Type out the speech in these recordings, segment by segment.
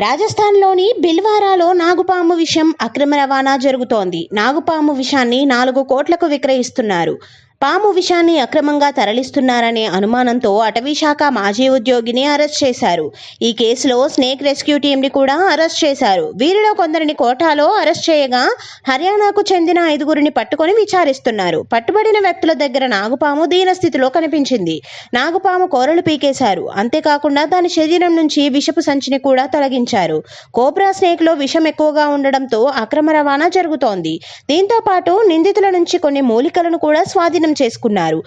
రాజస్థాన్లోని భిల్వారాలో నాగుపాము విషం అక్రమ రవాణా జరుగుతోంది. నాగుపాము విషాన్ని 4 కోట్లకు విక్రయిస్తున్నారు. పాము విషాన్ని అక్రమంగా తరలిస్తున్నారనే అనుమానంతో అటవీశాఖ మాజీ ఉద్యోగిని అరెస్ట్ చేశారు. ఈ కేసులో స్నేక్ రెస్క్యూ టీంని కూడా అరెస్ట్ చేశారు. వీరిలో కొందరిని కోటాలో అరెస్ట్ చేయగా హర్యానాకు చెందిన 5గురిని పట్టుకొని విచారిస్తున్నారు. పట్టుబడిన వ్యక్తుల దగ్గర నాగుపాము దీనస్థితిలో కనిపించింది. నాగుపాము కోరలు పీకేశారు. అంతేకాకుండా దాని శరీరం నుంచి విషపు సంచిని కూడా తొలగించారు. కోబ్రా స్నేక్లో విషం ఎక్కువగా ఉండడంతో అక్రమ రవాణా జరుగుతోంది. దీంతో పాటు నిందితుల నుంచి కొన్ని మూలికలను కూడా స్వాధీనం చేసుకున్నారు.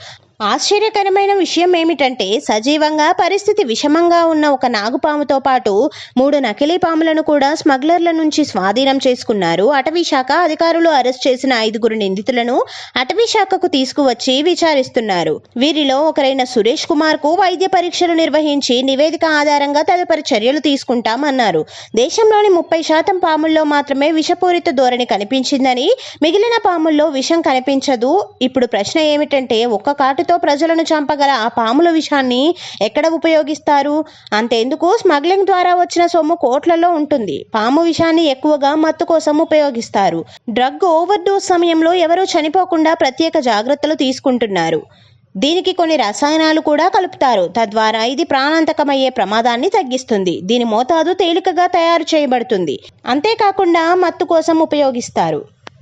ఆశ్చర్యకరమైన విషయం ఏమిటంటే సజీవంగా పరిస్థితి విషమంగా ఉన్న ఒక నాగుపాముతో పాటు 3 నకిలీ పాములను కూడా స్మగ్లర్ల నుంచి స్వాధీనం చేసుకున్నారు. అటవీశాఖ అధికారులు అరెస్ట్ చేసిన 5గురు నిందితులను అటవీశాఖకు తీసుకువచ్చి విచారిస్తున్నారు. వీరిలో ఒకరైన సురేష్ కుమార్ కు వైద్య పరీక్షలు నిర్వహించి నివేదిక ఆధారంగా తదుపరి చర్యలు తీసుకుంటామన్నారు. దేశంలోని 30% పాముల్లో మాత్రమే విషపూరిత ధోరణి కనిపించిందని, మిగిలిన పాముల్లో విషం కనిపించదు. ఇప్పుడు ప్రశ్న ఏమిటంటే ఒక్క కాటుతో ప్రజలను చంపగల ఆ పాముల విషాన్ని ఎక్కడ ఉపయోగిస్తారు? అంతేందుకు స్మగ్లింగ్ ద్వారా వచ్చిన సొమ్ము కోట్లలో ఉంటుంది. పాము విషాన్ని ఎక్కువగా మత్తు కోసం ఉపయోగిస్తారు. డ్రగ్ ఓవర్ డోస్ సమయంలో ఎవరూ చనిపోకుండా ప్రత్యేక జాగ్రత్తలు తీసుకుంటున్నారు. దీనికి కొన్ని రసాయనాలు కూడా కలుపుతారు. తద్వారా ఇది ప్రాణాంతకమయ్యే ప్రమాదాన్ని తగ్గిస్తుంది. దీని మోతాదు తేలికగా తయారు చేయబడుతుంది. అంతేకాకుండా మత్తు కోసం ఉపయోగిస్తారు.